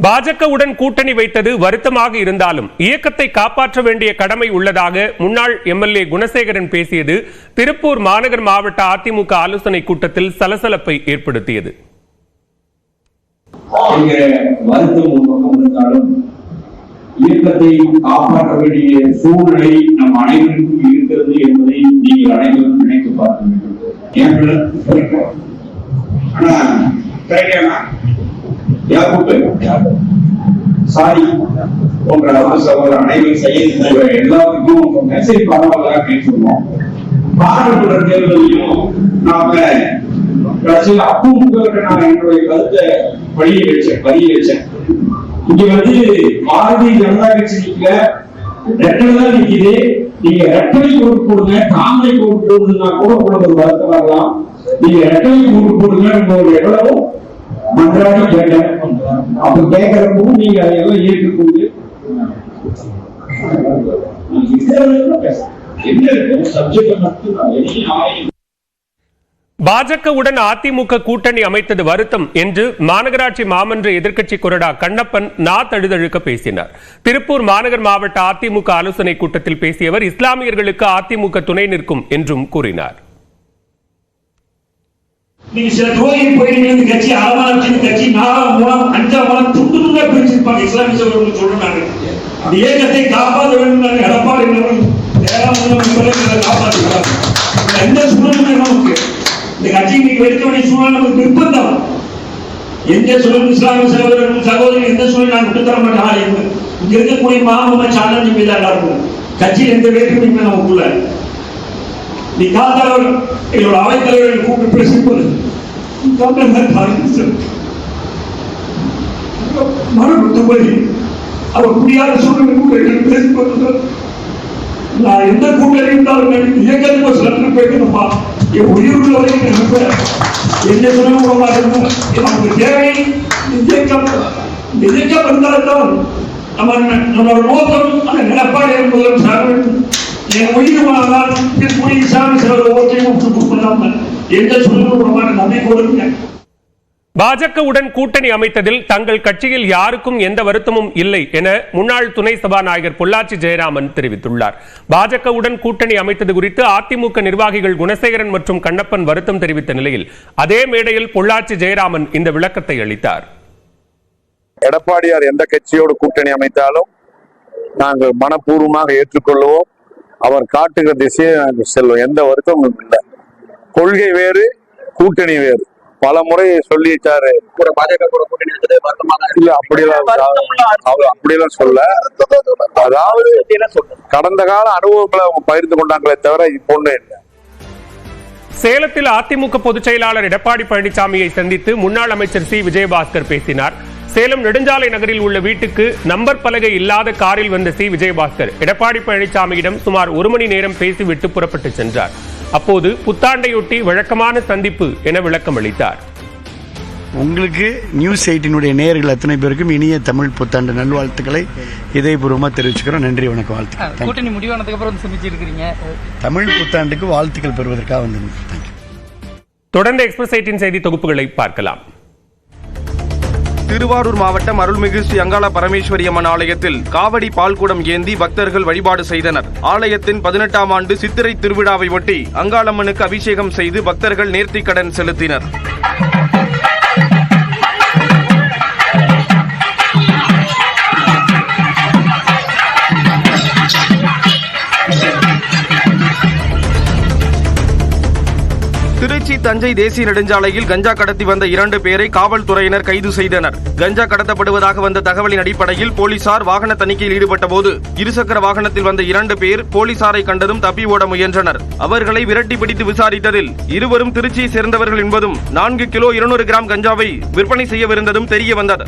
பாஜகவுடன் கூட்டணி வைத்தது வருத்தமாக இருந்தாலும் இயக்கத்தை காப்பாற்ற வேண்டிய கடமை உள்ளதாக முன்னாள் எம்எல்ஏ குணசேகரன் பேசியது திருப்பூர் மாநகர் மாவட்ட அதிமுக ஆலோசனை கூட்டத்தில் சலசலப்பை ஏற்படுத்தியது. இயக்கத்தை காப்பாற்ற வேண்டிய சூழ்நிலை நம் அனைவருக்கும் இருக்கிறது என்பதை நீங்கள் அனைவரும் நினைத்து பார்க்க வேண்டும். சாரி போன்ற சகோதரர் அனைவரும் செய்ய எல்லாருக்கும் மெசேஜ் பரவாயில்ல பேசுவோம். பாராளுமன்ற தேர்தலையும் நாம அப்பவும் நான் என்னுடைய கருத்தை பதிய வச்சேன். இங்க பாரதிய ஜனதா கட்சி ரெட்டை தான் நிக்குது. நீங்க ரெட்டை ஓட்டு போடுங்க, தாமரை ஓட்டு போடுங்கன்னா கூட உங்களுக்கு ஒரு வருத்தம் வரலாம். நீங்க ரெட்டை ஓட்டு போடுங்க உங்களுக்கு எவ்வளவு மன்றாடி கேட்டேன். அப்ப கேட்கிறப்பவும் நீங்க அதையெல்லாம் ஏற்றுக்கொண்டு என்ன இருக்கு சப்ஜெக்ட் மட்டும். பாஜகவுடன் அதிமுக கூட்டணி அமைத்தது வருத்தம் என்று மாநகராட்சி மாமன்ற எதிர்க்கட்சி கொறடா கண்ணப்பன் தழுதழுக்க பேசினார். திருப்பூர் மாநகர் மாவட்ட அதிமுக ஆலோசனை கூட்டத்தில் பேசிய அவர் இஸ்லாமியர்களுக்கு அதிமுக துணை நிற்கும் என்றும் கூறினார். நீங்க சில கோயில் போயிட்டு கட்சி ஆரம்பம் கட்சி 4ஆம் 5ஆம் வாரம் துண்டு துண்டா பிரிச்சிருப்பாங்க. இஸ்லாமிய சகோதரர்கள் சொல்றாங்க அந்த இயக்கத்தை காப்பாற்ற வேண்டும். எடப்பாடி காப்பாற்றுகிறார். எந்த சூழ்நிலை நமக்கு இந்த கட்சிக்கு எடுக்க வேண்டிய சூழ்நிலை நமக்கு நிர்பந்தம். எந்த சூழலும் இஸ்லாமிய சகோதரர்கள் எந்த சூழலும் நான் விட்டுத்தர மாட்டேன். இங்க இருக்கக்கூடிய மாமூமா சாதனை மீதாக இருக்கும். கட்சியில் எந்த வேற்றுமையுமே நமக்குள்ள நீ காத்தாளர் எங்களோட அவைத்தலைவர்கள் கூப்பிட்டு பேசும்போது மறுபடி அவர் முடியாத சூழ்நிலை பேசிக்கொண்டு நான் எந்த கூட்டணி இருந்தாலும் இயக்கத்துக்கு சில போய்க்கணும்பா என் உயிர் உள்ள வரைக்கும் என்ன சொல்ல நமக்கு தேவை இயக்கம் இருந்தால்தான் நம்மளோட நோக்கம் அந்த நிலப்பாடு என்பதும் சார் வேண்டும். என் உயிர் இஸ்லாமிய சிலர் ஓட்டையும் விட்டு கொடுக்கலாம எந்த சொல்ல நம்பி கொடுங்க. பாஜகவுடன் கூட்டணி அமைத்ததில் தங்கள் கட்சியில் யாருக்கும் எந்த வருத்தமும் இல்லை என முன்னாள் துணை சபாநாயகர் பொள்ளாச்சி ஜெயராமன் தெரிவித்துள்ளார். பாஜகவுடன் கூட்டணி அமைத்தது குறித்து அதிமுக நிர்வாகிகள் குணசேகரன் மற்றும் கண்ணப்பன் வருத்தம் தெரிவித்த நிலையில் அதே மேடையில் பொள்ளாச்சி ஜெயராமன் இந்த விளக்கத்தை அளித்தார். எடப்பாடியார் எந்த கட்சியோடு கூட்டணி அமைத்தாலும் நாங்கள் மனப்பூர்வமாக ஏற்றுக்கொள்வோம். அவர் காட்டுகிற திசையை நாங்கள் செல்வோம். எந்த வருத்தமும் இல்லை. கொள்கை வேறு, கூட்டணி வேறு. பல முறை சொல்லிட்டாரு. அப்படியெல்லாம் சொல்ல, அதாவது கடந்த கால அனுபவங்களை அவங்க பகிர்ந்து கொண்டாங்களே தவிர இப்போ ஒண்ணும் இல்லை. சேலத்தில் அதிமுக பொதுச் செயலாளர் எடப்பாடி பழனிசாமியை சந்தித்து முன்னாள் அமைச்சர் சி விஜயபாஸ்கர் பேசினார். சேலம் நெடுஞ்சாலை நகரில் உள்ள வீட்டுக்கு நம்பர் பலகை இல்லாத காரில் வந்த சி விஜயபாஸ்கர் எடப்பாடி பழனிசாமியிடம் சுமார் 1 மணி நேரம் பேசிவிட்டு புறப்பட்டு சென்றார். அப்போது புத்தாண்டையொட்டி வழக்கமான சந்திப்பு என விளக்கம் அளித்தார். உங்களுக்கு நியூஸ் 18 நேயர்கள் அத்தனை பேருக்கும் இனிய தமிழ் புத்தாண்டு நல்வாழ்த்துக்களை இதயபூர்வமாக தெரிவிச்சுக்கிறோம். நன்றி, வணக்கம், வாழ்த்துக்கள். கூட்டணி முடிவானதுக்கு அப்புறம் சந்திச்சிருக்கீங்க. தமிழ் புத்தாண்டுக்கு வாழ்த்துக்கள் பெறுவதற்காக வந்து. தொடர்ந்து எக்ஸ்பிரஸ் 18 செய்தி தொகுப்புகளை பார்க்கலாம். திருவாரூர் மாவட்டம் அருள்மிகு ஸ்ரீ அங்காள பரமேஸ்வரி அம்மன் ஆலயத்தில் காவடி பால்குடம் ஏந்தி பக்தர்கள் வழிபாடு செய்தனர். ஆலயத்தின் 18ஆம் ஆண்டு சித்திரை திருவிழாவை ஒட்டி அங்காளம்மனுக்கு அபிஷேகம் செய்து பக்தர்கள் நேர்த்திக்கடன் செலுத்தினர். திருச்சி தஞ்சை தேசிய நெடுஞ்சாலையில் கஞ்சா கடத்தி வந்த 2 பேரை காவல்துறையினர் கைது செய்தனர். கஞ்சா கடத்தப்படுவதாக வந்த தகவலின் அடிப்படையில் போலீசார் வாகன தணிக்கையில் ஈடுபட்ட போது இருசக்கர வாகனத்தில் வந்த 2 பேர் போலீசாரை கண்டதும் தப்பி ஓட முயன்றனர். அவர்களை விரட்டி பிடித்து விசாரித்ததில் இருவரும் திருச்சியை சேர்ந்தவர்கள் என்பதும் 4 கிலோ 200 கிராம் கஞ்சாவை விற்பனை செய்யவிருந்ததும் தெரிய வந்தது.